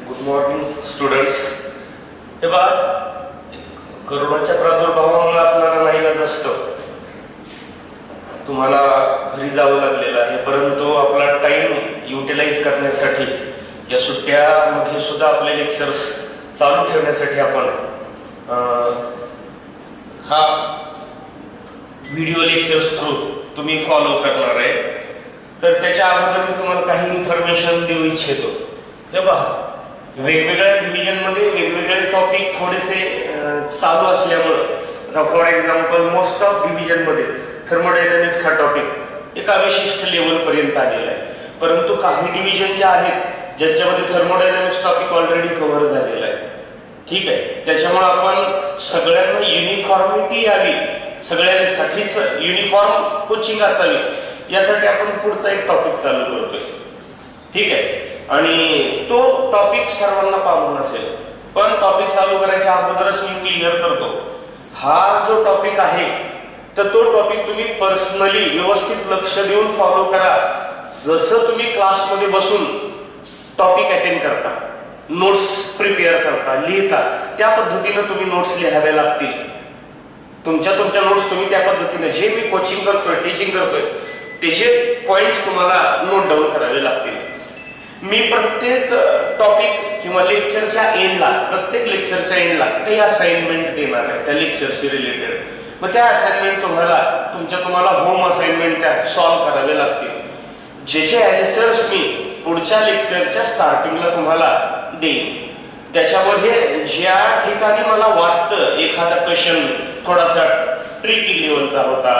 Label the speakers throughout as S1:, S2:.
S1: Good morning students. हे बघा, कोरोनाच्या प्रादुर्भावामुळे आपल्याला नाईलाज असतं, तुम्हाला घरी जावं लागलेलं आहे, परंतु आपला टाइम युटिलाइज करण्यासाठी या सुट्ट्यामध्ये सुद्धा आपले लेक्चर्स चालू ठेवण्यासाठी आपण हा व्हिडिओ लेक्चर्स थ्रू तुम्ही फॉलो करणार आहे. तर त्याच्या अगोदर मी तुम्हाला काही इन्फॉर्मेशन देऊ इच्छितो. हे पहा, वेगवेगळ्या डिव्हिजनमध्ये वेगवेगळे टॉपिक थोडेसे चालू असल्यामुळं, फॉर एक्झाम्पल मोस्ट ऑफ डिव्हिजनमध्ये थर्मोडायनामिक्स हा टॉपिक एका विशिष्ट लेवलपर्यंत आलेला आहे, परंतु काही डिव्हिजन जे आहेत ज्याच्यामध्ये थर्मोडायनामिक्स टॉपिक ऑलरेडी कव्हर झालेला आहे. ठीक आहे, त्याच्यामुळे आपण सगळ्यांना युनिफॉर्मिटी यावी, सगळ्यांसाठीच युनिफॉर्म कोचिंग असावी, यासाठी आपण पुढचा एक टॉपिक चालू करतोय. ठीक आहे, आणि तो टॉपिक सर्वांना पाहून असेल, पण टॉपिक चालू करायच्या अगोदरच मी क्लिअर करतो, हा जो टॉपिक आहे तर तो टॉपिक तुम्ही पर्सनली व्यवस्थित लक्ष देऊन फॉलो करा. जसं तुम्ही क्लासमध्ये बसून टॉपिक अटेंड करता, नोट्स प्रिपेअर करता, लिहिता, त्या पद्धतीनं तुम्ही नोट्स लिहाव्या लागतील. तुमच्या नोट्स तुम्ही त्या पद्धतीने, जे मी कोचिंग करतोय, टीचिंग करतोय, त्याचे पॉइंट्स तुम्हाला नोट डाऊन करावे लागतील. मी प्रत्येक टॉपिक किंवा लेक्चरच्या एंडला, प्रत्येक लेक्चरच्या एंडला काही असाइनमेंट देणार आहे त्या लेक्चरशी रिलेटेड. मग त्या असाइनमेंट तुम्हाला होम असाइनमेंट त्या सॉल्व्ह करावे लागतील, ज्याचे आन्सर्स मी पुढच्या लेक्चरच्या स्टार्टिंगला तुम्हाला देईन. त्याच्यामध्ये ज्या ठिकाणी मला वाटतं एखादा क्वेश्चन थोडासा ट्रिकी लेवलचा होता,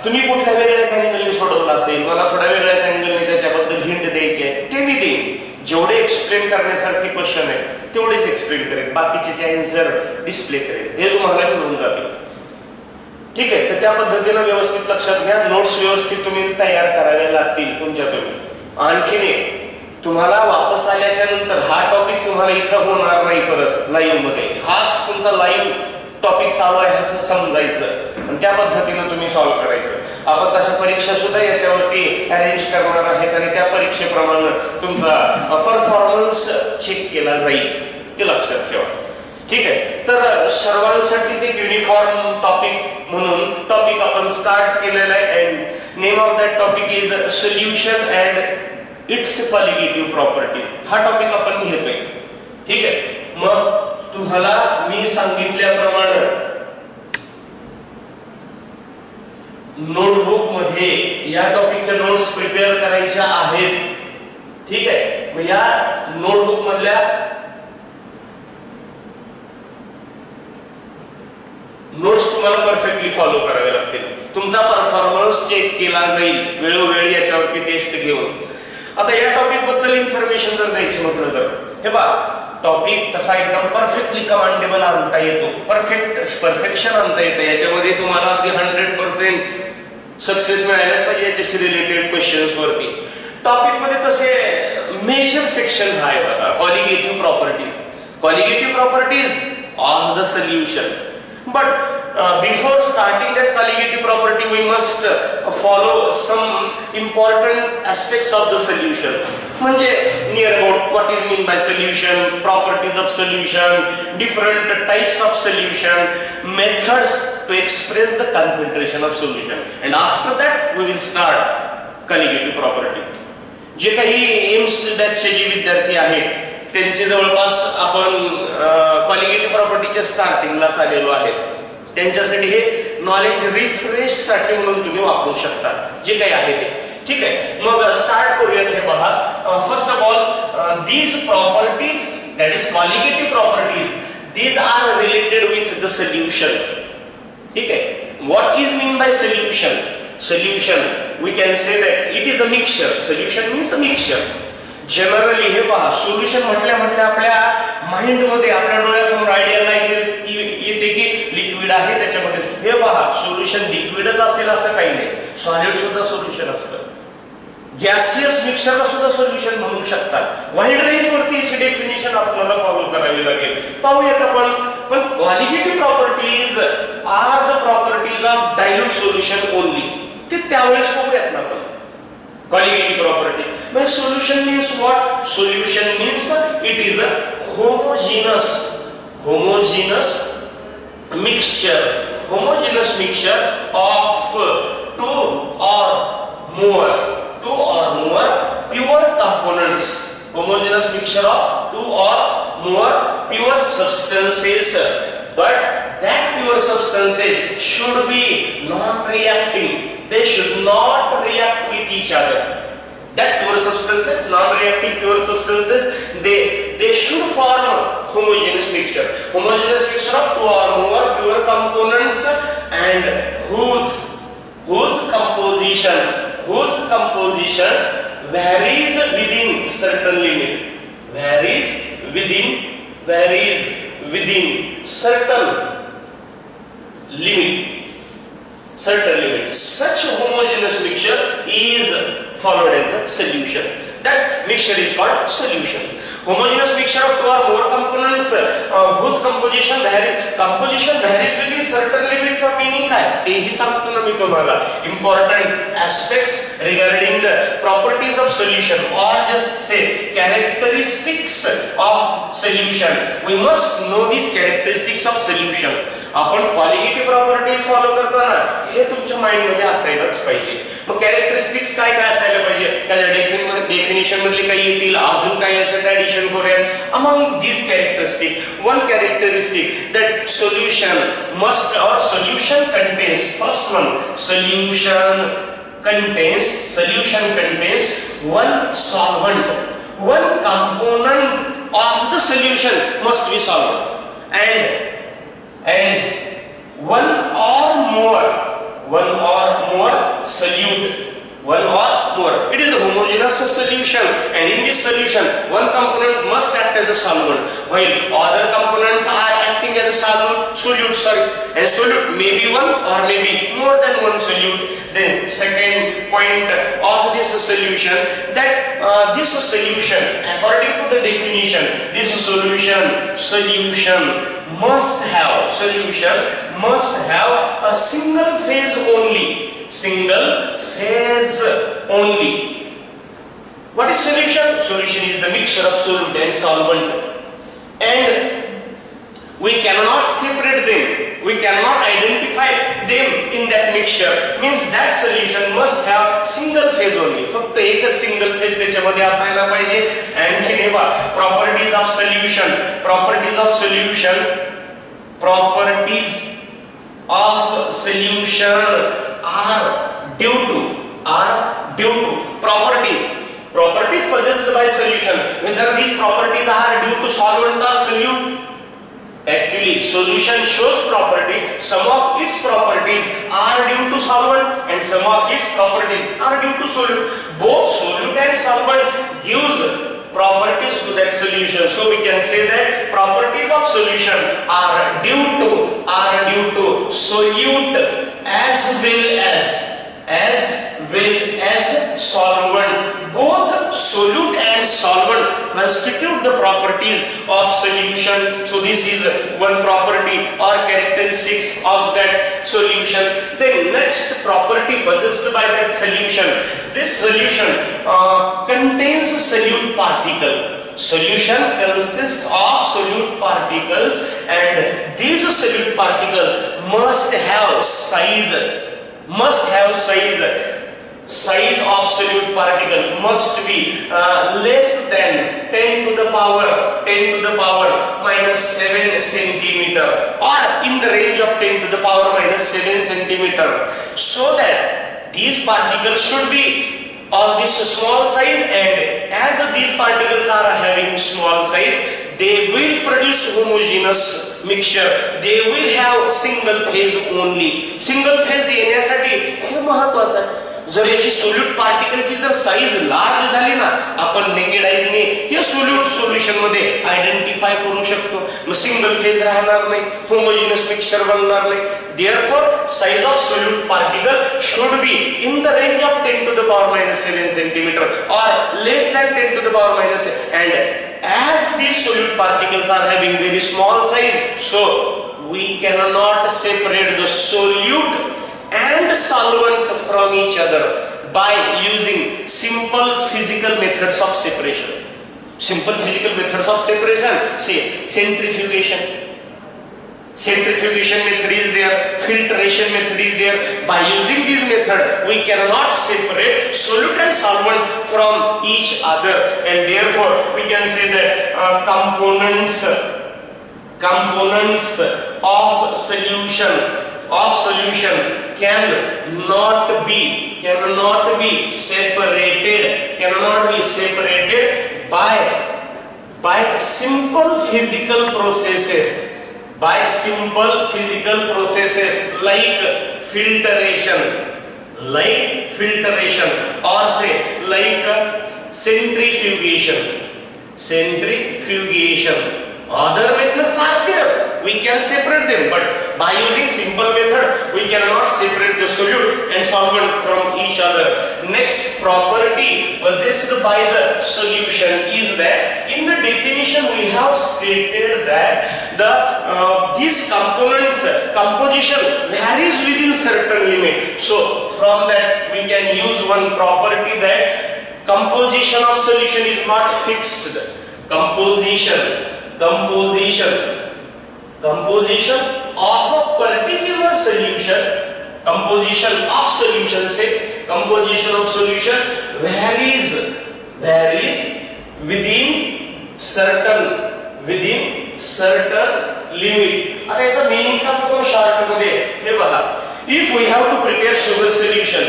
S1: तुम्ही कुठल्या वेगळ्याच अँगलने सोडवला असेल, मला थोड्या वेगळ्याच अँगलने त्याच्याबद्दल हिंट द्यायची आहे, ते मी देईन. जेवढे एक्सप्लेन करण्यासारखे क्वेश्चन आहे तेवढेच एक्सप्लेन करेन, बाकीचे जे आन्सर डिस्प्ले करेन, ते तुम्हाला मिळून जातील. ठीक आहे, तर त्या पद्धतीनं व्यवस्थित लक्षात घ्या. नोट्स व्यवस्थित तुम्ही तयार कराव्या लागतील तुमच्या तुम्ही. आणखीन एक, तुम्हाला वापस आल्याच्या नंतर हा टॉपिक तुम्हाला इथं होणार नाही परत लाईव्ह मध्ये, हाच तुमचा लाईव्ह टॉपिक चालू आहे असं समजायचं आणि त्या पद्धतीनं तुम्ही सॉल्व्ह करायचं. आपण तशा परीक्षा सुद्धा याच्यावरती अरेंज करणार आहेत आणि त्या परीक्षेप्रमाणे तुमचा परफॉर्मन्स चेक केला जाईल, ते लक्षात ठेवा. ठीक आहे, तर सर्वांसाठीच एक युनिफॉर्म टॉपिक म्हणून टॉपिक आपण स्टार्ट केलेला आहे. And name of that topic is solution and its colligative properties. हा टॉपिक आपण घेतोय. ठीक आहे, मग तुम्हाला मी सांगितल्याप्रमाणे नोटबुक मध्ये या टॉपिकच्या नोट्स प्रिपेअर करायच्या आहेत. ठीक आहे, मग या नोटबुक मधल्या नोट्स तुम्हाला परफेक्टली फॉलो करावे लागतील. तुमचा परफॉर्मन्स चेक केला जाईल वेळोवेळी याच्यावरती टेस्ट घेऊन. आता या टॉपिक बद्दल इन्फॉर्मेशन जर द्यायची म्हटलं तर, हे पहा, टॉपिक तसा एकदम परफेक्टली कमांडेबल आणता येतो, परफेक्शन आणता येतं. याच्यामध्ये तुम्हाला अगदी 100% सक्सेस मिळायलाच पाहिजे याच्याशी रिलेटेड क्वेश्चन्स वरती. टॉपिक मध्ये तसे मेजर सेक्शन आहे बघा, colligative properties. Colligative properties of the solution. But before starting that colligative property, we must follow some important aspects of the solution. म्हणजे near about what is mean by solution, properties of solution, different types of solution, methods to express the concentration of solution, and after that we will start colligative property. जे काही AIIMS बॅचचे जे विद्यार्थी आहेत त्यांचे जवळपास आपण colligative प्रॉपर्टीच्या स्टार्टिंगलाच आलेलो आहे, त्यांच्यासाठी हे नॉलेज रिफ्रेश साठी म्हणून तुम्ही वापरू शकता जे काही आहे ते. ठीक आहे, मग स्टार्ट करूयात. हे पहा, first of all these properties, that is colligative properties, these are related with the solution. ठीक आहे, what is mean by solution? Solution we can say that it is a mixture. Solution means a mixture. Generally हे पहा, solution म्हटल्या आपल्या mind मध्ये, आपल्या डोळ्यासमोर idea नाही येते की लिक्विड आहे त्याच्यामध्ये. हे पहा, सोल्युशन लिक्विडच असेल असं काही नाही, सॉलिड सुद्धा सोल्युशन असतं. गॅसियस मिक्सरला सुद्धा सोल्युशन म्हणू शकतात. वाईड रेंज वरती याची डेफिनेशन आपल्याला फॉलो करावी लागेल, पाहूयात आपण. पण colligative properties are the properties of dilute solution only, ते त्यावेळेस पाहूयात ना आपण. Colligative property. But solution means what? Solution means it is a homogeneous mixture of two or more pure components, homogeneous mixture of two or more pure substances, but that pure substances should be non-reacting. They should not react with each other. That pure substances, non-reacting pure substances, they should form homogeneous mixture. Homogeneous mixture of two or more pure components, and whose composition varies within certain limit. Varies within certain limit. Such homogeneous mixture is followed as a solution. That mixture is called solution. Homogeneous mixture of two or more components whose composition varies within certain limits of meaning काय तेही सांगतो ना मी तुम्हाला. Important aspects regarding the properties of solution, or just say characteristics of solution. We must know these characteristics of solution. आपण qualitative properties follow करतो ना, हे तुमच्या माइंड मध्ये असायलाच पाहिजे. मग कॅरेक्टरिस्टिक्स काय असायला पाहिजे, त्याच्या डेफिनेशन मधले काही येतील, अजून काही याच्यात ऍडिशन करूया. Among this characteristic, one characteristic that solution must or solution contains, first one, solution contains one solvent, one component of the solution must be solvent, and one or more solute. It is a homogeneous solution, and in this solution one component must act as a solvent, while other components are acting as a solute, and solute may be one or may be more than one solute. Then second point of this solution, that this solution, according to the definition, this solution must have a single phase only. What is solution? Solution is the mixture of solute and solvent, and we cannot separate them. We cannot identify them in that mixture. Means that solution must have single phase only. फक्त एकच single phase त्याच्यामध्ये असायला पाहिजे. And हे properties of solution are due to properties possessed by solution. Whether these properties are due to solvent or solute. Actually, solution shows property. Some of its properties are due to solvent, and some of its properties are due to solute. Both solute and solvent gives properties to that solution. So we can say that properties of solution are due to solute as well as solvent. Both solute and solvent constitute the properties of solution. So this is one property or characteristics of that solution. Then next property possessed by that solution. This solution contains solute particle. Solution consists of solute particles, and these solute particles must have size of solute particle must be less than 10 to the power minus 7 centimeter, or in the range of 10 to the power minus 7 centimeter, so that these particles should be of this small size, and as these particles are having small size, they will produce homogeneous mixture. They will have single phase only. Single phase येण्यासाठी हे महत्त्वाचं आहे. जर याची solute पार्टिकलची जर size large झाली ना, आपण नेकेड आईने ते सोल्यूट सोल्युशन मध्ये आयडेंटिफाय करू शकतो. मग सिंगल फेज राहणार नाही, होमोजेनस मिक्सचर बनणार नाही. Therefore, size of solute particle should be in the range of 10 to the power minus 7 centimeter or less than 10 to the power minus 7. And as these solute particles are having very small size, so we cannot separate the solute and solvent from each other by using simple physical methods of separation. Simple physical methods of separation, say centrifugation. Centrifugation method is there, filtration method is there. By using this method, we cannot separate solute and solvent from each other, and therefore we can say that components of solution cannot be separated by simple physical processes. Like filtration, or say like centrifugation. Other methods are there, we can separate them, but by using simple method we cannot separate the solute and solvent from each other. Next property possessed by the solution is that in the definition we have stated that these components composition varies within certain limit. So from that we can use one property that composition of solution is not fixed. Composition of a particular solution, composition of solution varies within certain limit. आता याचा meaning सांगतो short मध्ये. हे बघा, if we have to prepare sugar solution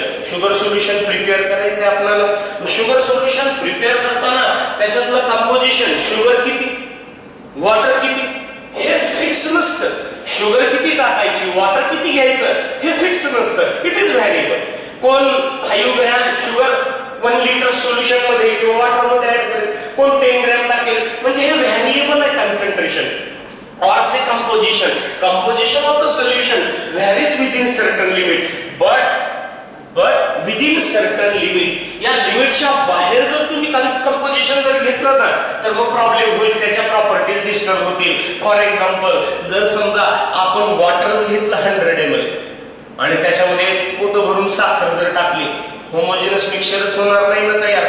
S1: prepare करायचं आहे आपल्याला. Sugar solution prepare करताना त्याच्यातलं कंपोजिशन, शुगर किती, वॉटर किती, हे फिक्स नसतं. शुगर किती टाकायची, वॉटर किती घ्यायचं हे फिक्स नसतं. It is variable. कोण 5 ग्रॅम शुगर 1 लिटर सोल्युशन मध्ये किंवा वॉटर मध्ये ऍड करेल, कोण 10 ग्रॅम टाकेल. म्हणजे हे व्हॅरिएबल आहे concentration. Or say composition of the solution varies within certain limit, but within certain limit. या लिमिटच्या बाहेर जर तुम्ही कंपोजिशन जर घेतलं ना तर मग प्रॉब्लेम होईल, त्याच्या प्रॉपर्टीज डिस्टर्ब होतील. फॉर एक्झाम्पल, जर समजा आपण वॉटरच घेतलं 100 ml आणि त्याच्यामध्ये पोतं भरून साखर जर टाकली, होमोजेनस मिक्सचरच होणार नाही ना तयार.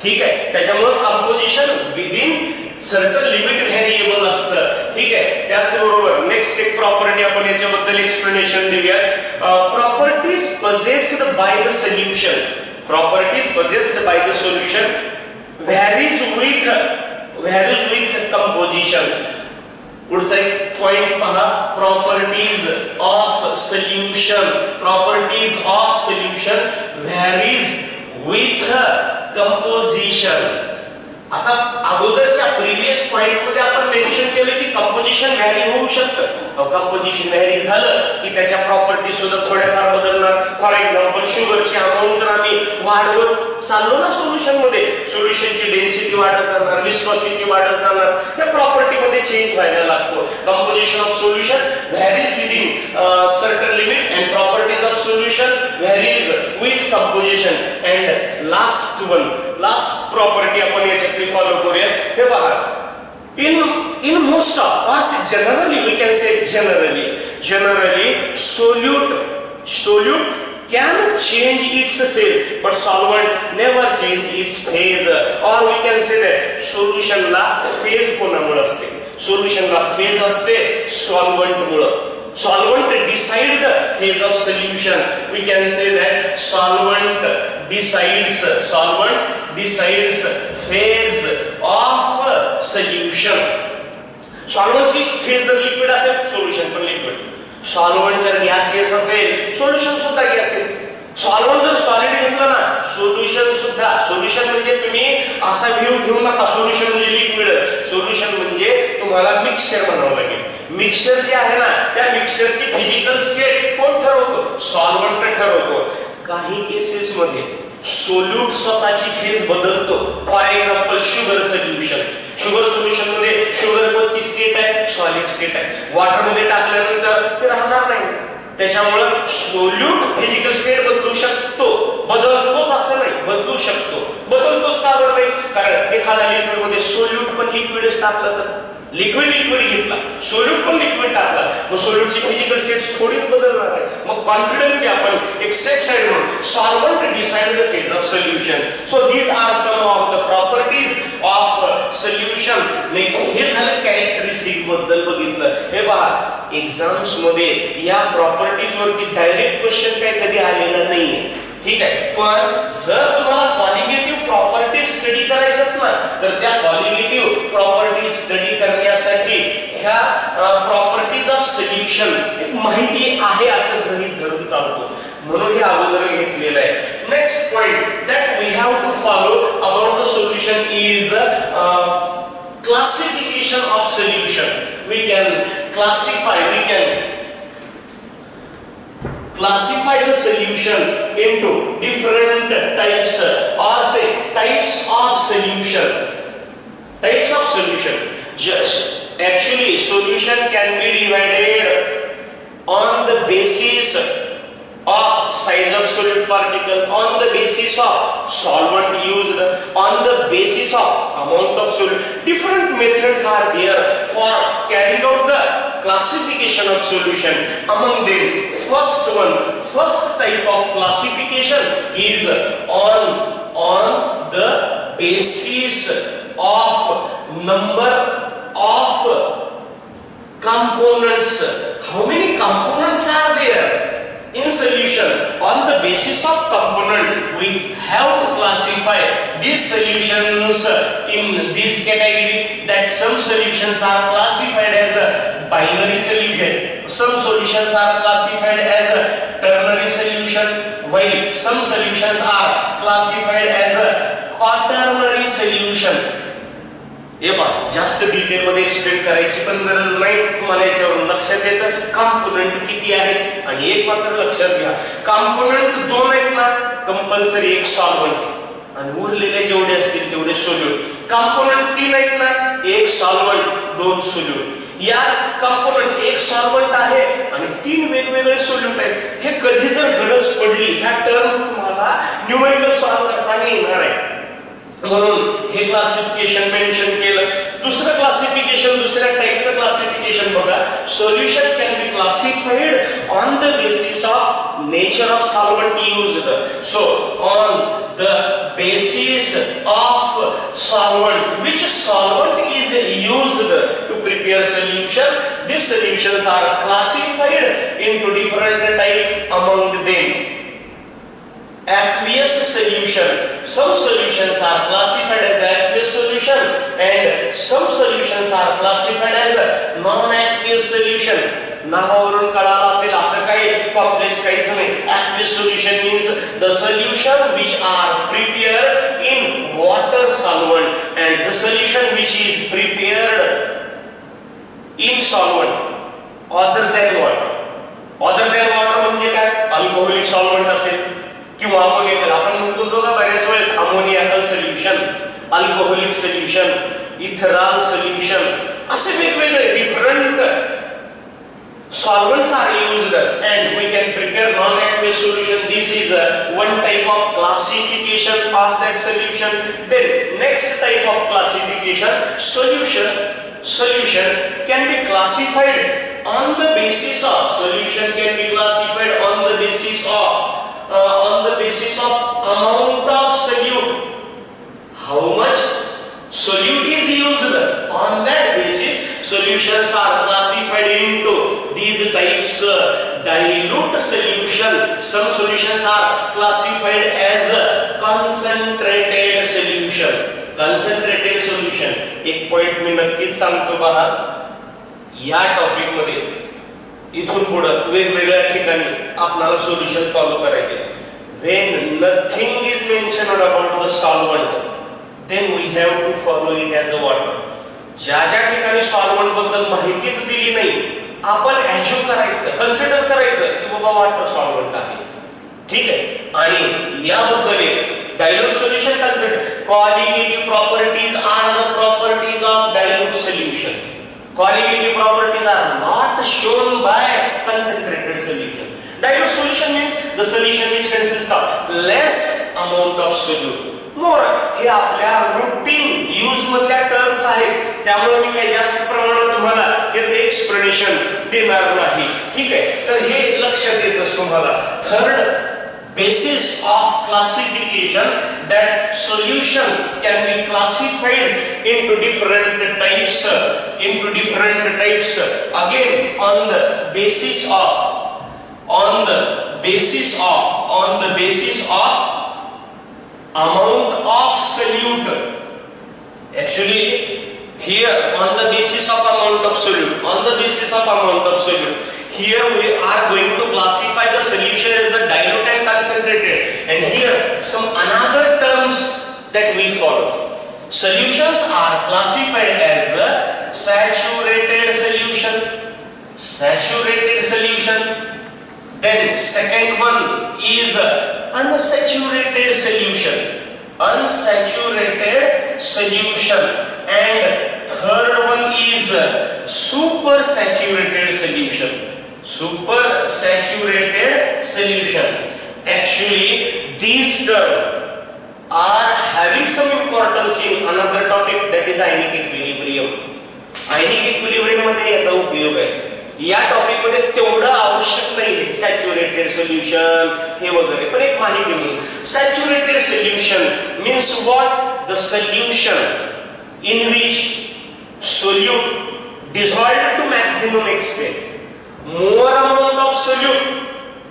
S1: ठीक आहे, त्याच्यामुळे composition within certain limit variable असतं. ठीक आहे, त्याचबरोबर नेक्स्ट एक प्रॉपर्टी आपण याच्याबद्दल एक्सप्लेनेशन देऊया. Properties possessed by the solution varies with composition. पुढचा एक पॉइंट पहा, properties of solution varies with composition. आता अगोदरच्या प्रीवियस पॉइंट मध्ये आपण मेन्शन केलं की कंपोजिशन व्हॅरी होऊ शकतं. कंपोजिशन व्हॅरी झालं की त्याच्या प्रॉपर्टी सुद्धा थोड्याफार बदलणार. फॉर एक्झाम्पल, शुगरची अमाऊंट जर आम्ही वाढवत चाललो ना सोल्युशन मध्ये, सोल्युशनची डेन्सिटी वाढत जाणार, विस्कोसिटी वाढत जाणार, त्या प्रॉपर्टी मध्ये चेंज व्हायला लागतो. Composition of solution varies within certain limit and properties of solution varies with composition. And last property आपण याच्यातली फॉलो करूया. हे पहा, in most of, or generally we can say generally solute can change its phase, but solvent never change its phase. Or we can say that solution ला phase कोणामुळे असते? solution ला phase असते solvent मुळे. Solvent decide the phase of solution. We can say that solvent decides phase of solution. Solvent ची phase जर liquid असेल, solution पण लिक्विड. Solvent जर गॅसियस असेल, solution सुद्धा गॅसियस. Solvent जर सॉलिड घेतलं ना, सोल्युशन म्हणजे तुम्ही असा व्ह्यू घेऊ नका सोल्युशन म्हणजे लिक्विड. सोल्युशन म्हणजे तुम्हाला मिक्सचर बनावं लागेल. मिक्सचर जे आहे ना, त्या मिक्सचरची फिजिकल स्टेट कोण ठरवतो? सॉल्व्हंट ठरवतो. काही केसेस मध्ये सोल्यूट स्वतःची फेज बदलतो. फॉर एक्झाम्पल, शुगर सोल्युशन मध्ये शुगर कोणती स्टेट आहे? सॉलिड स्टेट आहे. वॉटर मध्ये टाकल्यानंतर ते राहणार नाही. त्याच्यामुळे सोल्यूट फिजिकल स्टेट बदलू शकतो. बदलतोच असं नाही, बदलू शकतो. बदलतोच का बरं नाही? कारण एखाद्या लिक्विड मध्ये सोल्यूट पण लिक्विडच टाकलं तर लिक्विड घेतला, सोल्यूट पण लिक्विड टाकला, मग सोल्यूटची फिजिकल स्टेट थोडीच बदलणार आहे. मग कॉन्फिडंटली आपण एक सेफ साइड म्हणून solvent decide the phase of solution. So these are some of the properties of solution. हे झालं कॅरेक्टरिस्टिक बद्दल बघितलं. हे पहा एक्झाम्स मध्ये या प्रॉपर्टीज वरती डायरेक्ट क्वेश्चन काय कधी आलेला नाही, ठीक आहे. पण जर तुम्हाला क्वालिटेटिव्ह प्रॉपर्टी स्टडी करायच्यात ना, तर त्या क्वालिटेटिव्ह प्रॉपर्टी स्टडी करण्यासाठी ह्या प्रॉपर्टीज ऑफ सोल्युशन एक माहिती आहे असं गृहीत धरून चालतो, म्हणून हे अगोदर घेतलेलं आहे. Next point that we have to follow about the solution is classification of solution. We can classify the solution into different types or say types of solution. Just actually solution can be divided on the basis of size of solid particle, on the basis of solvent used, on the basis of amount of solid. Different methods are there for carrying out the classification of solution. Among them, first type of classification is on the basis of number of components. How many components are there in solution? On the basis of component, we have to classify these solutions in this category. That some solutions are classified as a binary solution, some solutions are classified as a ternary solution, while some solutions are classified as a quaternary solution. हे पहा जास्त detail मध्ये explain करायची पण गरज नाही, तुम्हाला याच्यावरून लक्षात येतं कंपोनेंट किती आहेत. आणि एक मात्र लक्षात घ्या, कंपोनेंट दोन आहेत ना, कंपल्सरी एक सॉल्व्हंट आणि उरलेले जेवढे असतील तेवढे सोल्यूट. कंपोनेंट तीन आहेत ना, एक सॉल्व्हंट दोन सोल्यूट. या कंपोनेंट एक सॉल्व्हंट आहे आणि तीन वेगवेगळे सोल्यूट आहेत. हे कधी जर गरज पडली ह्या टर्म तुम्हाला न्यूमेरिकल सॉल्व्ह करताना येणार आहे, म्हणून हे क्लासिफिकेशन मेन्शन केलं. दुसरं क्लासिफिकेशन, दुसऱ्या टाइपचं क्लासिफिकेशन बघा. Solution can be classified on the basis of nature of solvent used. So on the basis of solvent, which solvent is used to prepare solution, these solutions are classified into different type. Among them, aqueous solution. Some solutions are classified as aqueous solution and some solutions are classified as non-aqueous solution. नावावरून कळालं असेल असं काही complex काहीच नाही. aqueous solution means the solution which are prepared in water solvent and the solution which is prepared in solvent other than water. other than water म्हणजे काय? Alcoholic solvent असेल किंवा अमोनिया. आपण म्हणतो बघा बऱ्याच वेळेस अमोनियाकल solution, alcoholic solution, ethanol solution, असे वेगवेगळे different solvents are used and we can prepare non-aqueous solution. This is one type of classification of that solution. Then next type of classification, solution can be classified on the basis of amount of solute. How much solute is used, on that basis solutions are classified into these types. Dilute solution, some solutions are classified as concentrated solution. एक point मी नक्कीच सांगतो पहा, या topic मध्ये इथून पुढे वेगवेगळ्या ठिकाणी आपल्याला सोल्युशन फॉलो करायचे. when nothing is mentioned about the solvent, then we have to follow it as a water. ज्या ठिकाणी सॉल्व्हंट बद्दल माहितीच दिली नाही, आपण ऍज्युम करायचं, कन्सिडर करायचं की बाबा वॉटर सॉल्व्हंट आहे, ठीक आहे. आणि याबद्दल dilute solution consider. Qualitative properties are the properties of dilute solution. Qualitative properties are not shown by concentrated solution. Dilute solution means the solution which consists of less amount of solute. मोर हे आपल्या routine use मधल्या terms आहेत. त्यामुळे मी काही जास्त प्रमाणात तुम्हाला त्याचं एक्सप्लेनेशन देणार नाही. ठीक आहे, तर हे लक्षात येतच तुम्हाला. Third basis of classification, that solution can be classified into different types, again on the basis of amount of solute. Actually here on the basis of amount of solute, here we are going to classify the solution as the dilute and concentrated, and here some another terms that we follow. Solutions are classified as a saturated solution, then second one is unsaturated solution, and third one is supersaturated solution. Actually these terms are having some importance in another topic, that is ionic equilibrium. Ionic equilibrium मध्ये याचा उपयोग आहे. या topic मध्ये तेवढं आवश्यक नाही saturated solution हे वगैरे, पण एक माहिती म्हणून saturated solution means what? The solution in which solute dissolved to maximum extent. More amount of solute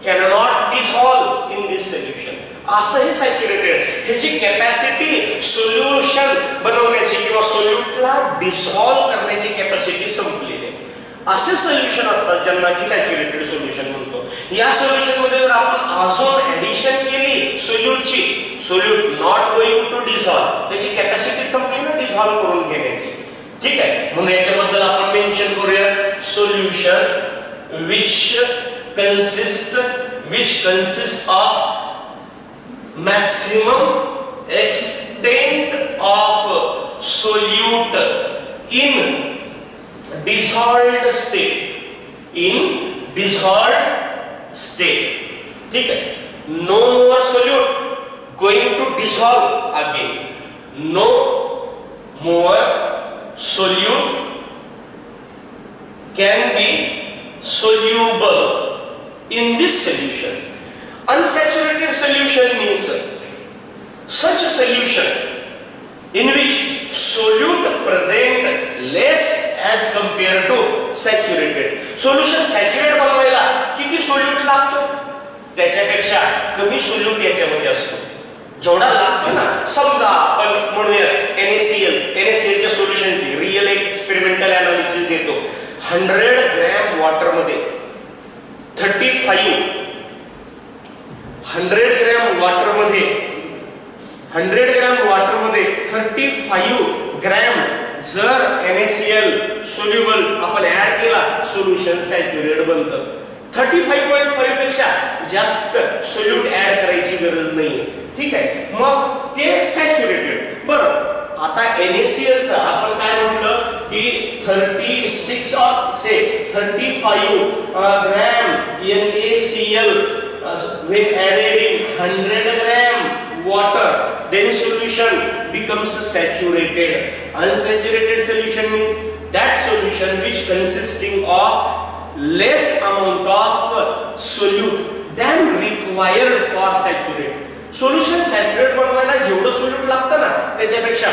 S1: cannot dissolve in this solution. असं हे सॅच्युरेटेड, ह्याची कॅपॅसिटी सोल्युशन बनवण्याची किंवा सोल्यूटला डिसॉल्व करण्याची कॅपॅसिटी संपलेली आहे. असे सोल्युशन असतात ज्यांना की सॅच्युरेटेड सोल्युशन म्हणतो. या सोल्युशन मध्ये जर आपण अजून ऍडिशन केली सोल्यूटची, solute not going to dissolve, त्याची कॅपॅसिटी संपली ना डिसॉल्व करून घेण्याची. ठीक आहे, म्हणून याच्याबद्दल आपण मेन्शन करूया solution which consists of maximum extent of solute in dissolved state. ठीक है, no more solute going to dissolve again, no more solute can be soluble in this solution. Unsaturated solution means such a solution in which solute present less as compared to saturated. Solution saturated बनवायला किती solute लागतो? त्याच्यापेक्षा कमी solute याच्यामध्ये असतो. जेवढा लागतो ना, समजा आपण म्हणूया NaCl च्या सोल्युशनची रियल एक्सपेरिमेंटल एनालिसिस देतो. 100 ग्रॅम वॉटर मध्ये 35 100 ग्रॅम वॉटर मध्ये 35 ग्रॅम जर NaCl सोल्युबल आपण ऍड केला, सोल्युशन सॅच्युरेटेड बनतं. 35.5 पेक्षा जास्त सोल्यूट ऍड करायची गरज नाही. ठीक आहे, मग ते सॅच्युरेटेड. बरं, आता NaCl चा आपण काय म्हटलं की 36 or say 35 gram NaCl when added in 100 gram water, then solution becomes saturated. Unsaturated solution means that solution which consisting of less amount of solute than required for saturated. Solution saturate बनवायला जेवढं solute लागतं ना त्याच्यापेक्षा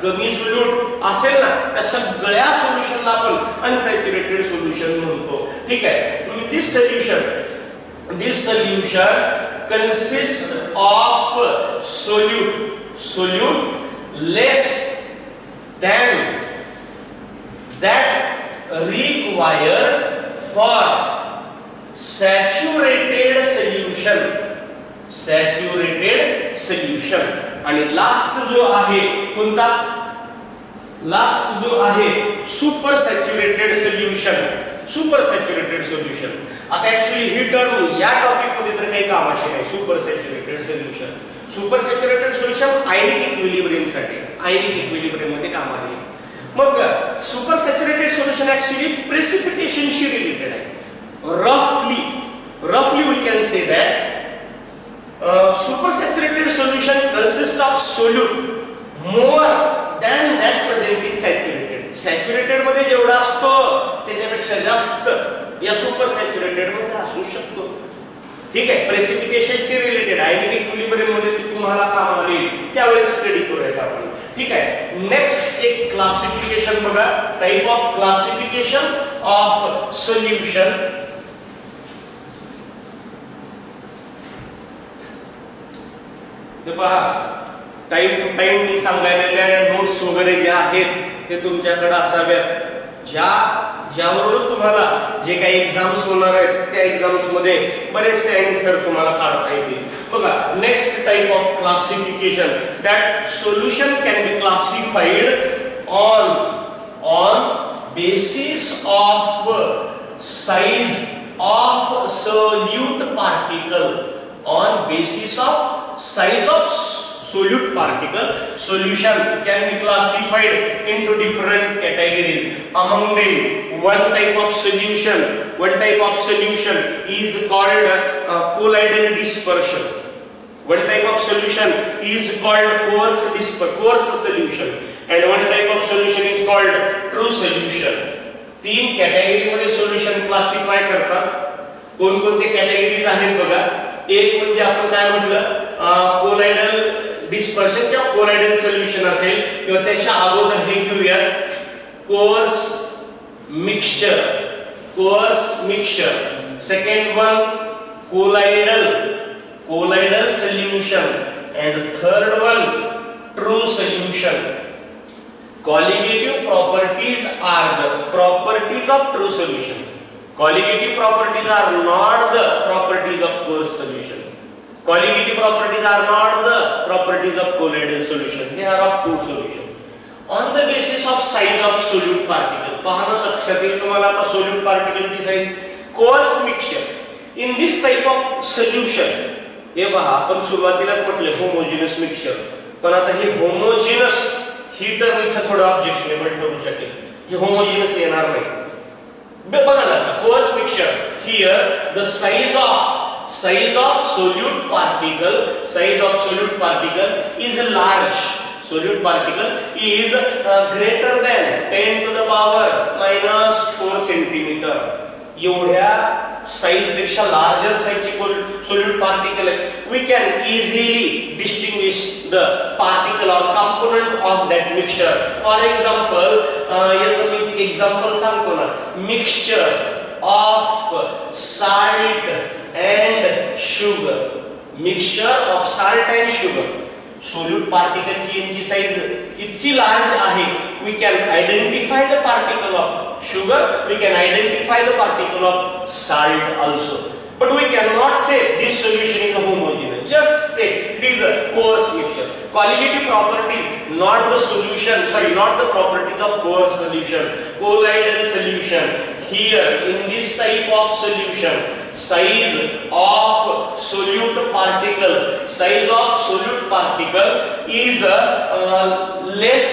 S1: कमी solute असेल ना, त्या सगळ्या सोल्युशनला आपण अनसॅच्युरेटेड सोल्युशन म्हणतो. ठीक आहे, दिस solution consists of solute less than that required for saturated solution. आणि लास्ट जो आहे कोणता? लास्ट जो आहे सुपर सॅच्युरेटेड सोल्युशन. आता ऍक्च्युअली ही टर्म या टॉपिक मध्ये तर काही कामाची नाही. Super saturated solution ionic equilibrium साठी, आयनिक इक्विलिब्रियम मध्ये काम आहे. मग सुपर सॅच्युरेटेड सोल्युशन ऍक्च्युअली प्रेसिपिटेशनशी रिलेटेड आहे. roughly we can say that supersaturated solution consists of solute more than that present in saturated. Saturated मध्ये जेवढा असतो त्याच्यापेक्षा जास्त या सुपर सॅच्युरेटेड मध्ये असू शकतो. ठीक आहे. प्रेसिपिटेशनची रिलेटेड आयनिक इक्विलिब्रियम मध्ये तुम्हाला काम आले त्यावेळेस स्टडी करूयात आपण. ठीक आहे. नेक्स्ट एक क्लासिफिकेशन बघा, type of classification of solution. पहा टाइम टू टाइम मी सांगायलेल्या नोट्स वगैरे ज्या आहेत ते तुमच्याकडे असाव्यात, ज्यावरूनच तुम्हाला जे काही एक्झाम्स होणार आहेत त्या एक्झाम्स मध्ये बरेचसे आन्सर तुम्हाला काढता येतील. बघा, next type of classification that solution can be classified on basis of size of solute particle. On basis of size of solute particle, solution can be classified into different categories. Among them, one type of solution is called colloidal dispersion. One type of solution is called coarse solution, and one type of solution is called true solution. तीन category मध्ये solution classify करतात. कोणकोणते categories आहेत बघा. एक म्हणजे आपण काय म्हटलं, कोलायडल डिस्पर्शन किंवा कोलायडल सोल्युशन असेल, किंवा त्याच्या अगोदर हे घेऊया coarse mixture. Second one colloidal solution, and third one true solution. Colligative properties are the properties of true solution. Colligative properties are not the properties of coarse solution. Colligative properties are not the properties of colloidal solution. They are of true solution. On the basis of size of solute particle. पाहणं लक्षात येईल तुम्हाला आता solute particle ची size. coarse mixture. In this type of solution, हे पहा आपण सुरुवातीलाच म्हटले homogeneous mixture. पण आता हे homogeneous ही टर्म इथे थोडं ऑब्जेक्शनेबल ठरू शकेल. हे homogeneous येणार नाही. बघा ना, coarse mixture. Here the size of solute particle is large. Solute particle is greater than 10 to the power minus 4 centimeter. एवढ्या साइज पेक्षा लार्जर साइजची solute particle आहे. We can easily distinguish the particle or component of that mixture. For example, याचं मी example सांगतो ना, mixture of salt and sugar. Mixture of salt and sugar. Solute particle की यांची size इतकी large आहे, we can identify the particle of sugar, we can identify the particle of salt also. But we cannot say this solution is a homogeneous. Just say it is a coarse mixture. Colligative properties, not the solution, not the properties of coarse solution. Colloidal solution. Here in this type of solution, size of solute particle is less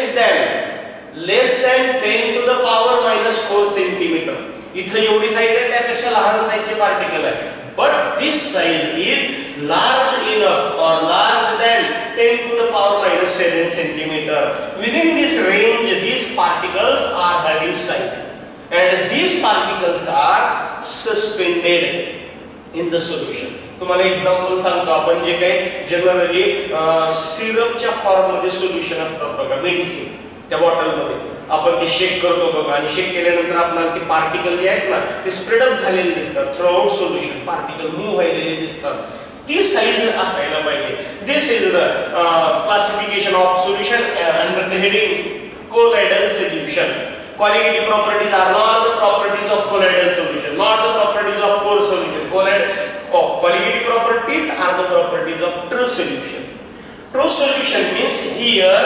S1: than 10 to the power minus 4 centimeter. इथे एवढी size आहे, त्यापेक्षा लहान साइजचे particle आहे. But this size is large enough or large than 10 to the power minus 7 centimeter. Within this range, these particles are having size, and these particles are suspended in the solution. तुम्हाला example सांगतो आपण, जे काही generally सिरपच्या form मध्ये solution असतात बघा, medicine त्या bottle मध्ये आपण ते शेक करतो बघा, आणि शेक केल्यानंतर आपल्याला ते पार्टिकल जे आहेत ना ते स्प्रेड अप झालेले दिसतात. थ्रूआउट सोल्युशन पार्टिकल मूव्ह व्हायलेले दिसतात. ती साइज असायला पाहिजे. This is the classification of solution under the heading colloidal solution. Colligative properties are not the properties of colloidal solution, not the properties of coarse solution. Colligative properties are the properties of true solution. True solution means here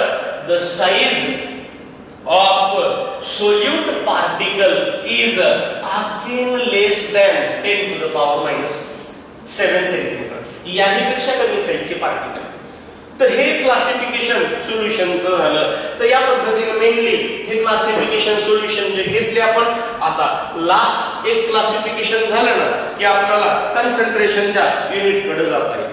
S1: the size of solute particle is again less than 10 to the power minus 7 centimeter. याही पेक्षा कमी साइजचे particle. तर हे classification सोल्युशनचं झालं. तर या पद्धतीने mainly हे क्लासिफिकेशन सोल्युशन जे घेतले आपण. आता लास्ट एक क्लासिफिकेशन झालं ना की आपल्याला कन्संट्रेशनच्या युनिट कडे जाता येईल.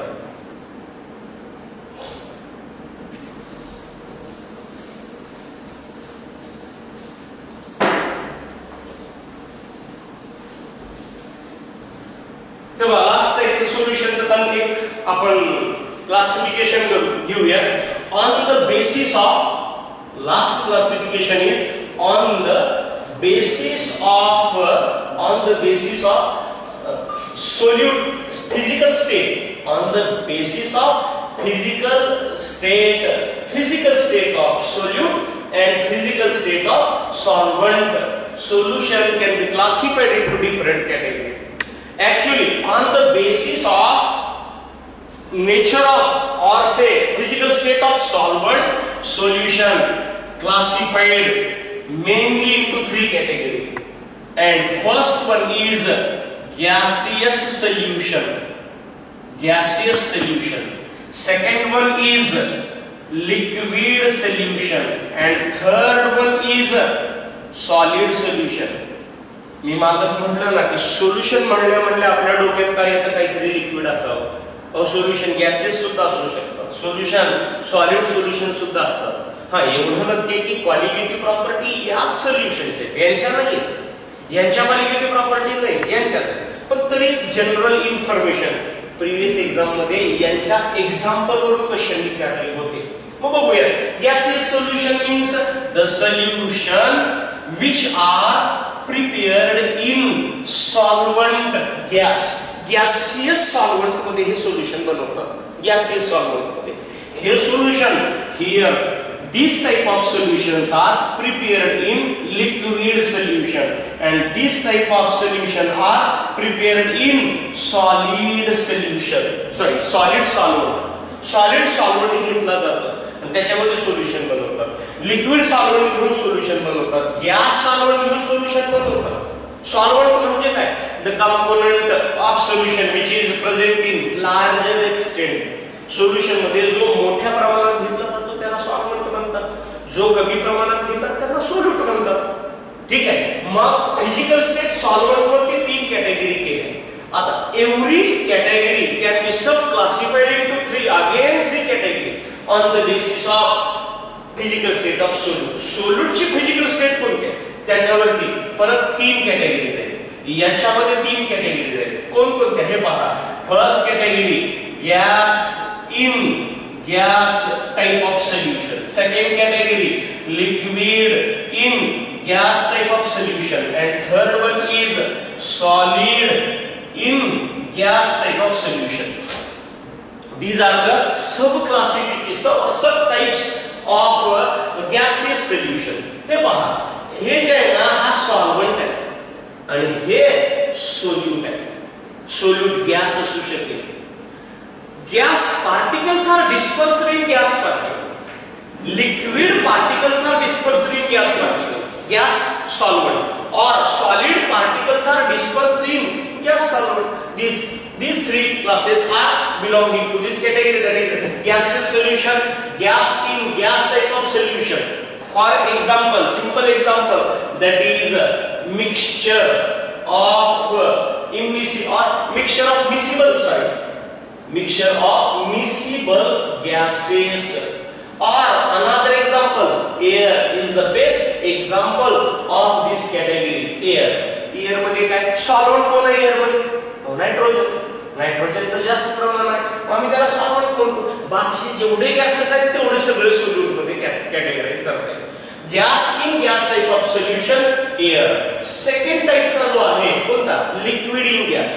S1: तेव्हा लास्ट टाइपचं सोल्युशनचं एक आपण क्लासिफिकेशन घेऊया. On the basis of last classification is on the basis of solute physical state, on the basis of physical state of solute and physical state of solvent, solution can be classified into different categories. Actually, on the basis of nature of or say physical state of solvent, solution classified mainly into three categories. And first one is gaseous solution. Second one is liquid solution, and third one is solid solution. मी मागच म्हटलं ना की solution म्हणल्या आपल्या डोक्यात काय येतं, काहीतरी लिक्विड असावं. सोल्युशन गॅसेस सुद्धा असू शकतात, सोल्युशन सॉलिड सोल्युशन सुद्धा असतात. हा एवढं नक्की की क्वालिटेटिव्ह प्रॉपर्टी या सोल्युशनचे यांच्या नाही, यांच्या क्वालिटेटिव्ह प्रॉपर्टी नाही यांच्याच. पण तरी जनरल इन्फॉर्मेशन प्रीवियस एक्झाम मध्ये यांच्या एक्झाम्पल वरून क्वेश्चन विचारले होते. मग बघूया. Gaseous solution means the solution which are prepared in solvent gas. Gaseous solvent मध्ये हे सोल्युशन बनवतात. गॅसियस सॉल्व्हेंट मध्ये हे solution here these type of solutions are prepared in liquid solution, and this type of solution are prepared in solid solution. Solid solvent घेतला जातो आणि त्याच्यामध्ये solution बनवतात. लिक्विड सॉल्व्हेंट घेऊन सोल्युशन बनवतात. गॅस सॉल्व्हेंट घेऊन सोल्युशन बनवतात. सॉल्व्हेंट म्हणजे काय? The component of solution which is present in larger extent. Solution मध्ये जो मोठ्या प्रमाणात घेतला जातो त्याला सॉल्व्हेंट म्हणतात, जो कमी प्रमाणात घेतात त्याला सोल्यूट म्हणतात. ठीक आहे. मग फिजिकल स्टेट सॉल्व्हेंट वरती तीन कॅटेगरी केल्या. आता every category can be sub classified into three category on the basis of physical state of solute. सोल्यूटची फिजिकल स्टेट कोणती आहे त्याच्यावरती परत तीन कॅटेगरी आहेत. याच्यामध्ये तीन कॅटेगरी आहेत. कोणकोणत्या हे पहा. First category gas in gas type of solution. Second category liquid in gas type of solution, and third one is solid in gas type of solution. These are the sub classification, sub types of gaseous solution. हे पहा, हे जे आहे ना हा solvent आहे आणि हे सोल्यूट आहे. सोल्यूट गॅस असू शकेल. Gas particles are dispersed in gas particles. Liquid particles are dispersed in gas particles. Gas solvent. Or solid particles are dispersed in gas solvent. These three classes are belonging to this category, that is gaseous solution, gas in gas type of solution. For example, simple example, that is mixture of mixture of miscible gases. Or another example, air is the best example of this category. Air मध्ये काय solvent कोण आहे? Air मध्ये नायट्रोजनचं जास्त प्रमाण आहे, मग आम्ही त्याला सॉल्व्हेंट म्हणतो. बाकीचे जेवढे गॅसेस आहेत तेवढे सगळे सोल्यूट मध्ये कॅटेगराइज करता येईल. Gas in gas type of solution air. Second टाइपचा जो आहे कोणता? Liquid in gas.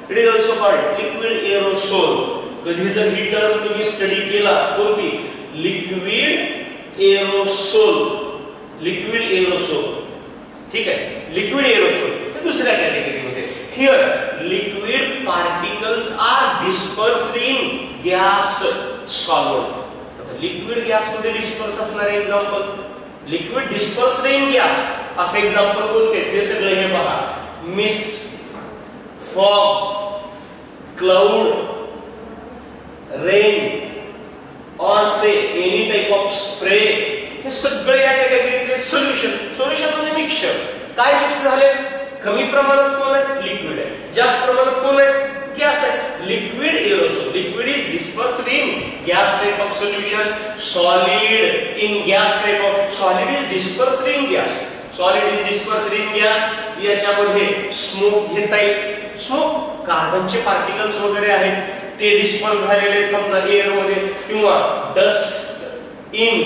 S1: It is also called liquid aerosol. कधी जर ही टर्म तुम्ही स्टडी केला कोणती? Liquid aerosol. ठीक आहे. लिक्विड एरोसोल हे दुसऱ्या कॅटेगरीमध्ये. Here liquid particles are dispersed in gas solvent. आता लिक्विड गॅस मध्ये डिस्पर्स असणारे example, liquid dispersed in gas असे एक्झाम्पल कोणते? हे सगळे हे पहा. Mist, fog, cloud, rain, or say any type of spray. हे सगळे या कॅटेगरीतले सोल्युशन म्हणजे मिक्सचर. काय मिक्स झाले? कमी प्रमाणात कोण आहे? लिक्विड आहे. जास्त प्रमाणात कोण आहे? गॅस आहे. Liquid aerosol. Liquid is dispersed in gas type of solution. Solid in gas type of solid is dispersed in gas. याच्यामध्ये स्मोक घेता येईल, सो कार्बनचे पार्टिकल्स वगैरे आहेत ते डिस्पर्स झालेले समजा एअर मध्ये किंवा डस्ट इन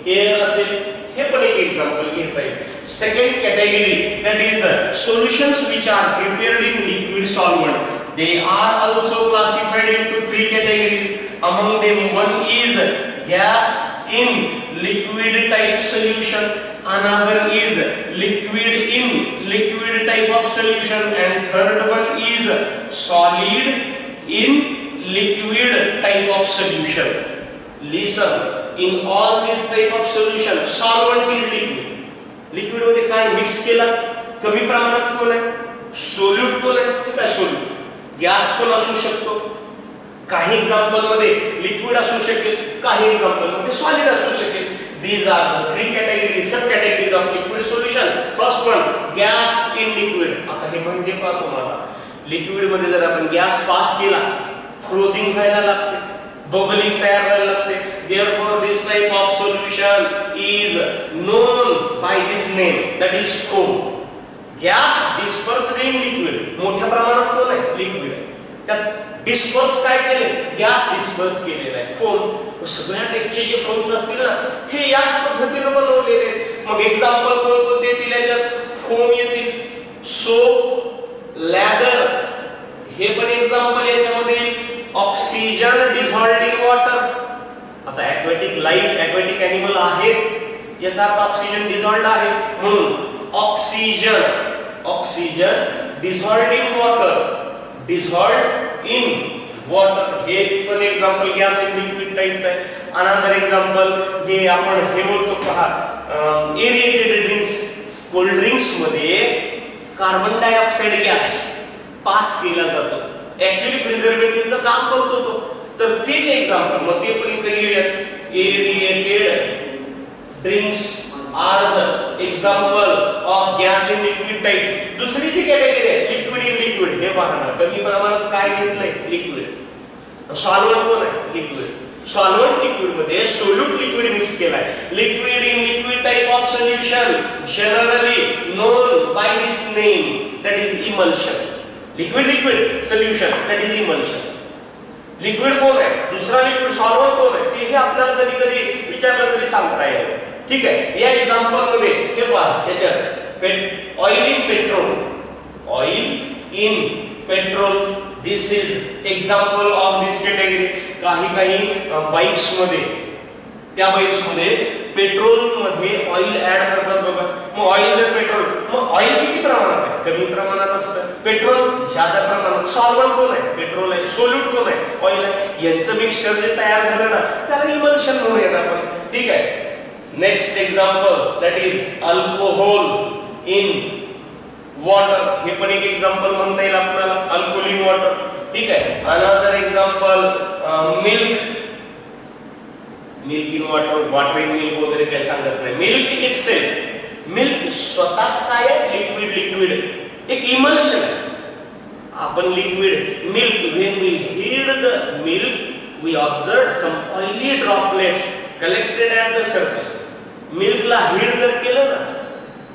S1: एअर असेल, हे पण एक एक्झाम्पल घेता येईल. Second category that is the solutions which are prepared in liquid solvent. They are also classified into three categories. Among them, one is gas in liquid type solution, another is liquid in liquid type of solution, and third one is solid in liquid type of solution. Listen, in all these type of solution, solvent is liquid. Liquid मध्ये काय mix केला, कमी प्रमाणात कोण आहे, solute कोण आहे, ते काय सोल्यूट. गॅस पण असू शकतो, काही एक्झाम्पल मध्ये लिक्विड असू शकेल, काही एक्झाम्पल मध्ये सॉलिड असू शकेल. These are the three categories, sub categories of liquid solution. First one, gas in liquid. आता हे माहिती आहे का तुम्हाला, लिक्विड मध्ये जर आपण गॅस पास केला, फ्रोथिंग व्हायला लागते, बबलिंग तयार व्हायला लागते. Therefore this type of solution is known by this name, that is foam. Gas dispersed in liquid, मोठ्या प्रमाणात कोण आहे, लिक्विड. त्यात डिस्पर्स काय केले, गॅस डिस्पर्स केलेला आहे, फोम. सगळ्या टाइपचे जे फोम्स असतील ना, हे याच पद्धतीने बनवलेले आहेत. मग एक्झाम्पल कोणकोणते येतील याच्यात, फोम येतील, सोप, लॅदर, हे पण एक्झाम्पल याच्यामध्ये. Oxygen dissolved in water. आता ॲक्वेटिक लाईफ, ॲक्वेटिक ॲनिमल आहेत, याचा अर्थ ऑक्सिजन डिझॉल्व्ड आहे, म्हणून oxygen dissolved in water, dissolved in water, हे पण एक्झाम्पल गॅस इन लिक्विड टाइपचं आहे. अनदर एक्झाम्पल जे आपण हे बोलतो पहा, एरिएटेड ड्रिंक्स, कोल्ड ड्रिंक्स मध्ये कार्बन डायऑक्साइड गॅस पास केला जातो, ऍक्च्युअली प्रिझर्वेटिव्हचं काम करतो तो. तर ते जे एक्झाम्पल मग ते पण इथे लिहूयात. Aerated drinks are the example of gas in liquid type. दुसरी जी कॅटेगरी आहे लिक्विड इन लिक्विड, हे पहा ना, कमी प्रमाणात काय घेतलंय, लिक्विड. सॉल्व्हंट कोण आहे, लिक्विड. सॉल्व्हंट लिक्विड मध्ये सोल्यूट लिक्विड मिक्स केलाय. Liquid in liquid type of solution generally known by this name, that is emulsion. Liquid liquid solution, that is emulsion. Liquid कोण आहे, दुसरा लिक्विड सॉल्व्हंट कोण आहे, तेही आपल्याला कधी कधी विचारलं तरी सांगता येईल. ठीक आहे. या एक्झाम्पल मध्ये हे पहा, याच्यात oil in petrol, oil in petrol, this is example of this category. काही बाईक्स मध्ये, त्या बाईक्स मध्ये पेट्रोल मध्ये ऑइल ऍड करतात बघा. मग ऑइल जर पेट्रोल, मग ऑइल किती प्रमाणात आहे, कमी प्रमाणात असतं. पेट्रोल जादा प्रमाणात. सॉल्व्हंट कोण आहे, पेट्रोल आहे. सोल्यूट कोण आहे, ऑइल आहे. यांचं मिक्सचर जे तयार झालं ना, त्याला इमल्शन म्हणूयात आपण. ठीक आहे. Next example that is alcohol in water, हे पण एक एक्झाम्पल म्हणता येईल आपल्याला, अल्कोहोल इन वॉटर. ठीक आहे. Another example milk, milk in water, water in milk वगैरे काय सांगत नाही. मिल्क इटसेल्फ, मिल्क स्वतःच काय आहे, लिक्विड. लिक्विड एक इमल्शन आहे. आपण liquid milk, when we heat the milk we observe some oily droplets collected at the surface. मिल्कला हीट जर केलं ना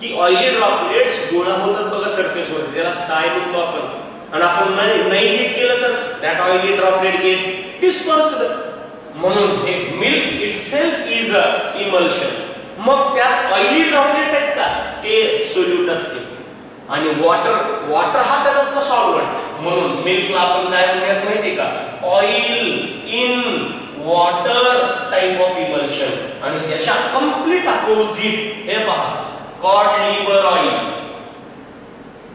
S1: की ऑइली ड्रॉपलेट्स गोळा होतात बघा सरफेसवर, त्याला साय म्हणतो आपण. आणि आपण नाही हीट केलं तर that oily droplet get dispersed. म्हणून हे milk itself is a emulsion. मग त्यात ऑइली ड्रॉपलेट आहेत का, ते सोल्यूट असते. आणि वॉटर हा त्याचा सॉल्व्हंट. म्हणून मिल्कला आपण काय म्हणूयात माहितीये का, oil in water type of emulsion. आणि त्याच्या कंप्लीट अपोजिट हे पहा, cod liver oil.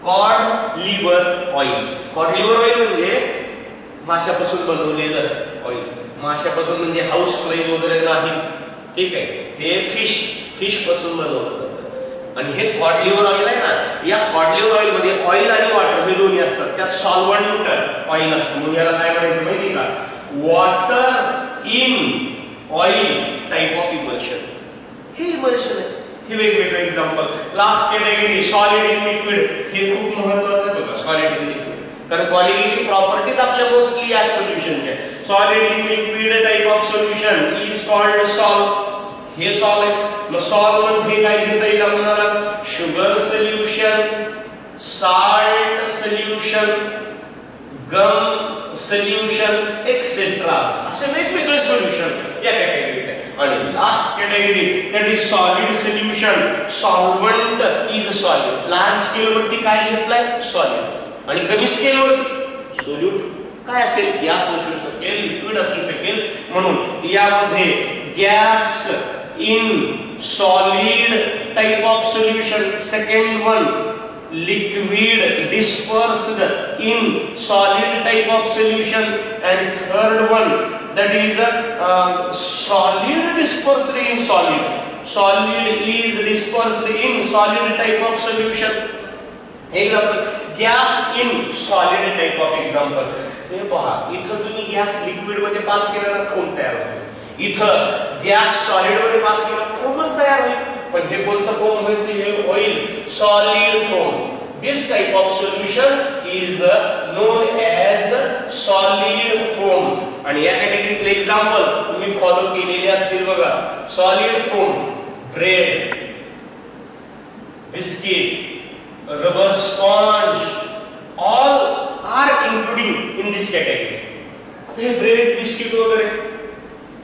S1: Cod liver oil, cod liver oil म्हणजे माशापासून बनवलेलं ऑइल. माशापासून म्हणजे हाऊस फ्लाय वगैरे नाही. ठीक आहे. हे फिश पासून बनवलं जातं. आणि हे कॉड लिव्हर ऑइल आहे ना, या कॉड लिव्हर ऑइल मध्ये ऑइल आणि वॉटर हे दोन्ही असतात. त्यात सॉल्व्हंट ऑइल असतं. म्हणजे याला काय म्हणायचं माहिती का, water in oil type of emulsion. हे इमल्शन आहे. हे वेगवेगळे example. Last category solid in liquid, हे खूप महत्त्वाचं आहे बघा, सॉलिड इन लिक्विड. कारण क्वालिटी प्रॉपर्टीज आपल्या मोस्टली या सोल्युशनच्या. Solid in liquid type of solution is called sol. हे सॉल्व आहे. मग सॉल्व मध्ये काय घेता येईल आपल्याला, sugar solution, salt solution, gum solution etcetera असे वेगवेगळे सोल्युशन या कॅटेगरीत आहे. आणि last category that is solid solution. Solvent is solid. Large scale वरती काय घेतलाय सॉलिड आणि कमी स्केल वरती सोल्यूट काय असेल गॅस असू शकेल लिक्विड असू शकेल. म्हणून यामध्ये gas in solid type of solution. Second one liquid dispersed in solid type of solution, and third one that is solid dispersed in solid. Solid is dispersed in solid type of solution. Example, gas in solid type of example. हे पहा इथं तुम्ही gas liquid मध्ये pass केला ना foam तयार होतो. इथं गॅस सॉलिड मध्ये पास केला फोमच तयार होईल. पण हे कोणतं फोम होईल हे oil solid foam. This type of solution is known as solid foam. आणि या कॅटेगरीतले एक्झाम्पल तुम्ही फॉलो केलेले असतील बघा. Solid foam, bread, biscuit, rubber sponge, all are including in this category. आता हे ब्रेड बिस्किट वगैरे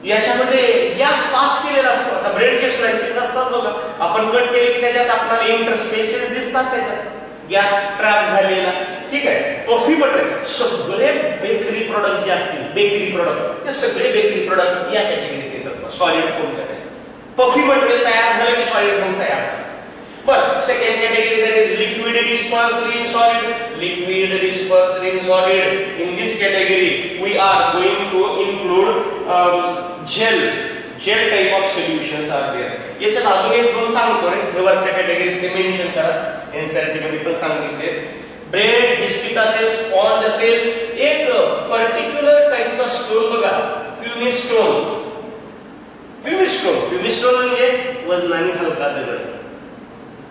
S1: याच्यामध्ये गॅस पास केलेला असतो. आता ब्रेडचे स्लाइसेस असतात बघा, आपण कट केले की त्याच्यात आपल्याला इंटरस्पेसेस दिसतात, त्याच्यात गॅस ट्रॅप झालेला. ठीक आहे. पफी बटर, सगळे बेकरी प्रोडक्ट जे असतील बेकरी प्रोडक्ट ते सगळे बेकरी प्रोडक्ट या कॅटेगरीत येतात सॉलिड फोमच्या. पफी मटेरियल तयार झालं की सॉलिड फोम तयार. बरं, second category that is liquid dispersed in solid. Liquid dispersed in solid. In this category we are going to include gel type of solutions are there. याच्यात अजून एक दोन सांगतो रे, हे वरच्या कॅटेगरीत ते मेन्शन करा. एनसीईआरटी मध्ये पण सांगितले. ब्रेड बिस्किट असेल, स्पॉन्ज असेल, एक पर्टिक्युलर टाइपचा स्टोन बघा, प्युमिस स्टोन. प्युमिस स्टोन म्हणजे वजनाने हलका दगड.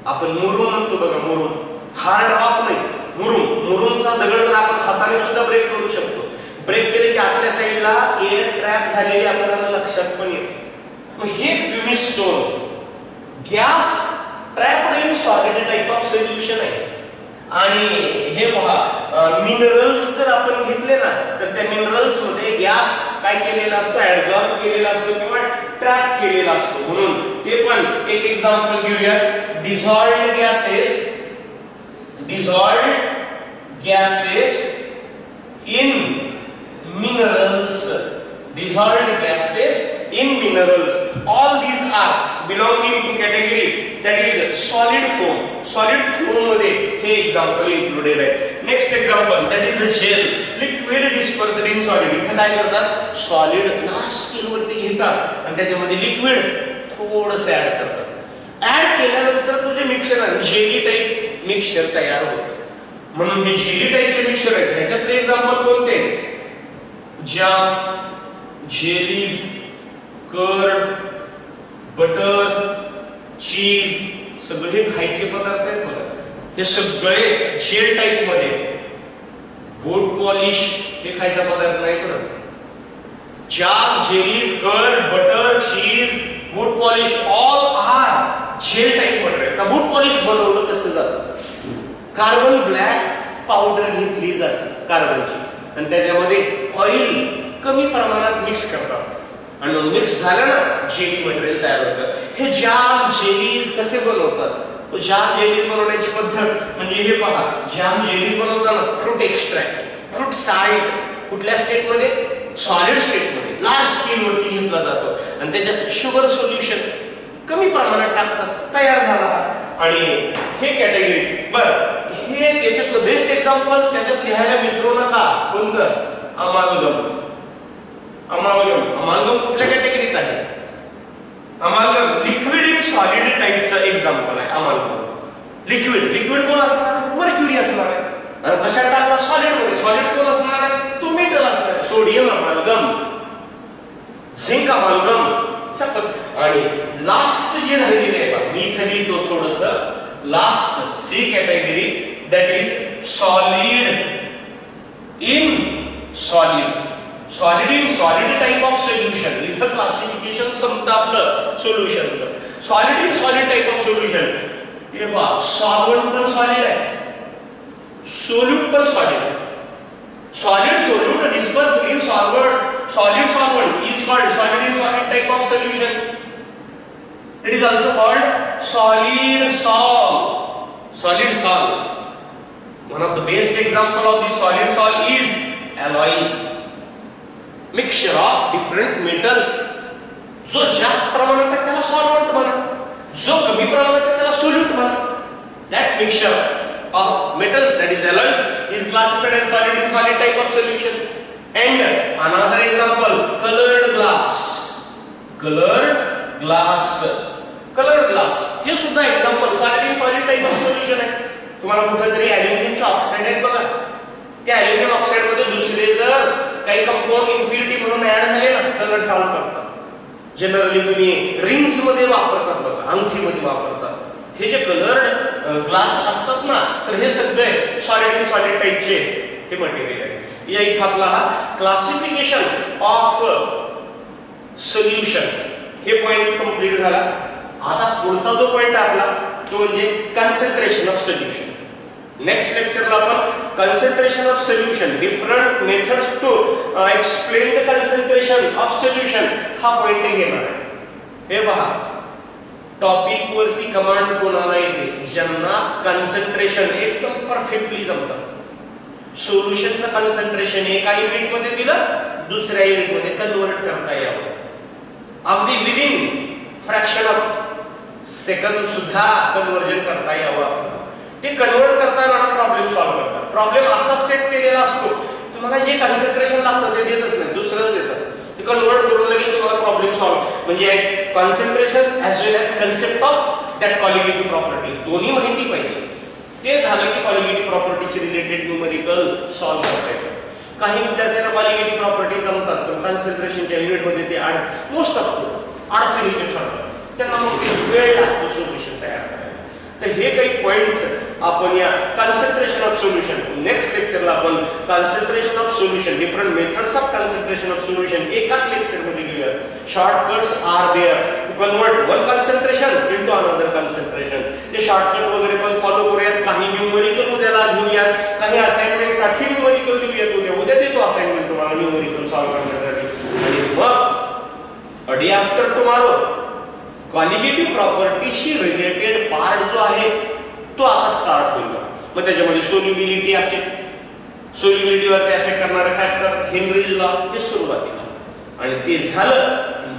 S1: आपण मुरुम म्हणतो बघा, मुरुम. हार्ड रॉक नाही, मुरुमचा दगड जर आपण हाताने सुद्धा ब्रेक करू शकतो. ब्रेक केले की आतल्या साईडला एअर ट्रॅप झालेली आपल्याला लक्षात पण येते. मग हे pumice stone gas trapped in solid type of solution आहे. आणि हे पहा, मिनरल्स जर आपण घेतले ना तर त्या मिनरल्स मध्ये गॅस काय केलेला असतो, ऍब्सॉर्ब केलेला असतो किंवा ट्रॅप केलेला असतो. म्हणून ते पण एक एक्झाम्पल घेऊया. Dissolved gases in minerals. dissolved gases in minerals. All these are belonging to category that is solid foam. Solid foam मध्ये हे example included आहे. Next example that is a gel. Liquid dispersed in solid. इथे काय करतात, solid large scale वरती घेतात आणि त्याच्यामध्ये liquid थोडंसं ऍड करतात. ऍड केल्यानंतरचं जे मिक्सचर आहे जेली टाइप मिक्सचर तयार होतं. म्हणून हे जेली टाइपचे मिक्सचर आहे. ह्याच्यातले एक्झाम्पल कोणते, जॅम, जेलीज, कर्ड, बटर, चीज, सगळे खायचे पदार्थ आहेत बघा. हे सगळे जेल टाइप मध्ये. बूट पॉलिश हे खायचा पदार्थ नाही बरं. Jam, jellies, curd, butter, cheese, boot polish all are gel type material. आता बूट पॉलिश बनवलं कसं जातं, कार्बन ब्लॅक पावडर घेतली जाते कार्बनची आणि त्याच्यामध्ये ऑइल कमी प्रमाणात मिक्स करतात आणि मिक्स झालं ना जेली मटेरियल तयार होतं. हे जॅम जेलीज कसे बनवतात, जॅम जेलीज बनवण्याची पद्धत म्हणजे हे पहा. जॅम जेलीज बनवताना फ्रूट एक्स्ट्रॅक्ट, फ्रूट साल्ट कुठल्या स्टेट मध्ये, सॉलिड स्टेट मध्ये लार्ज स्केल वरती घेतला जातो आणि त्याच्यात शुगर सोल्युशन कमी प्रमाणात टाकतात, तयार झाला. आणि हे कॅटेगरी. बरं, हे याच्यातलं बेस्ट एक्झाम्पल त्याच्यात लिहायला विसरू नका, कोणतं, अमालगम. अमालगम कुठल्या कॅटेगरीत आहे, अमालगम लिक्विड इन सॉलिड टाइपचं एक्झाम्पल आहे. अमालगम लिक्विड कोण असणार, मर्क्युरी असणार आहे. आणि कशात टाकला, सॉलिड मध्ये. सॉलिड कोण असणार आहे, तो मेटल असणार आहे. Sodium amalgam, zinc amalgam. आणि लास्ट जे राहिलेले आहे मी इथे लिहितो थोडंसं, last C category that is solid in solid type of solution. इथं क्लासिफिकेशन संपतं आपलं सोल्युशनचं. Solid type of solution. हे पहा, सॉल्व्हंट पण सॉलिड आहे, सोल्यूट पण सॉलिड आहे. Solid solute dispersed in solid solvent is called solid in solid type of solution. It is also called solid sol. Solid sol. One of the best example of this solid sol is alloys. Mixture of different metals. जो जास्त प्रमाणात आहे त्याला solvent म्हणा, जो कमी प्रमाणात आहे त्याला सोल्यूट म्हणा. That mixture of metals, that is alloys, is classified as solid in solid type of solution. And another example, colored glass. Colored glass. Colored glass. हे सुद्धा example solid in solid type of solution आहे. तुम्हाला कुठेतरी ॲल्युमिनियमचे oxide आहेत बघा, त्या aluminium oxide मध्ये दुसरे जर काही कंपाऊंड इम्प्युरिटी म्हणून ऍड झाले ना, कलर सॉल्व करतात. जनरली तुम्ही रिंग्स मध्ये वापरतात बघा, अंगठीमध्ये वापरतात. हे जे कलर्ड ग्लास असतात ना, तर हे सगळे सॉलिड इन सॉलिड टाइपचे हे मटेरियल आहे. या इथे आपला क्लासिफिकेशन ऑफ सोल्युशन हे पॉइंट कंप्लीट झाला. आता पुढचा जो पॉइंट आहे आपला तो म्हणजे कन्सन्ट्रेशन ऑफ सोल्युशन. नेक्स्ट लेक्चरला आपण concentration of solution, different methods to explain the concentration of solution हा पॉइंट घेणार आहे. हे पहा, टॉपिक वरती कमांड कोणाला येते? ज्यांना कन्सन्ट्रेशन एकदम परफेक्टली जमतं. सोल्युशनचं कन्सन्ट्रेशन एका युनिट मध्ये दिलं, दुसऱ्या युनिट मध्ये कन्वर्ट करता यावं, अगदी विदिन फ्रॅक्शन ऑफ सेकंड सुद्धा कन्वर्जन करता यावं. ते कन्वर्ट करताना प्रॉब्लेम सॉल्व्ह करतात. प्रॉब्लेम असा सेट केलेला असतो, तुम्हाला जे कन्सन्ट्रेशन लागतं ते देतच नाही, दुसरंच देतात. ते कन्वर्ट करून लगेच तुम्हाला प्रॉब्लेम सॉल्व्ह, म्हणजे concentration as well as concept of that colligative property दोन्ही माहिती पाहिजे. ते झालं की कॉलिगेटिव्ह प्रॉपर्टीचे रिलेटेड न्यूमेरिकल सॉल्व्ह करता येतं. काही विद्यार्थ्यांना कॉलिगेटिव्ह प्रॉपर्टी जमतात, पण कॉन्सन्ट्रेशनच्या युनिटमध्ये ते मोस्ट ऑफ अडचणीचे ठरतात. त्यांना मग वेळ लागतो सोल्युशन तयार करायला. तर हे काही पॉइंट्स आपण या कन्सन्ट्रेशन ऑफ सोल्युशन, नेक्स्ट लेक्चरला आपण concentration of solution, different methods of concentration of solution एकाच लेक्चरमध्ये घेऊया. Shortcuts are there to convert one concentration into another concentration. ते शॉर्टकट वगैरे पण फॉलो करूयात. काही न्यूमेरिकल उद्याला घेऊयात, काही असाइनमेंट साठी न्यूमेरिकल देऊयात. उद्या देतो असाइनमेंट तुम्हाला न्यूमेरिकल सॉल्व्ह करण्यासाठी. आणि मग डे आफ्टर टुमॉरो कॉलिगेटिव्ह प्रॉपर्टीशी रिलेटेड पार्ट जो आहे तो आता स्टार्ट होईल. मग त्याच्यामध्ये सोल्युबिलिटी असेल, सोल्युबिलिटीवरती एफेक्ट करणारे फॅक्टर, हेनरीज लॉ, हे सुरुवातीला. आणि ते झालं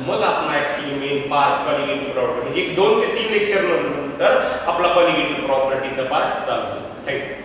S1: मग आपण actually main part colligative property, म्हणजे 2 ते 3 लेक्चर नंतर आपला कॉलिगेटिव्ह प्रॉपर्टीचा पार्ट चालू होईल. थँक्यू.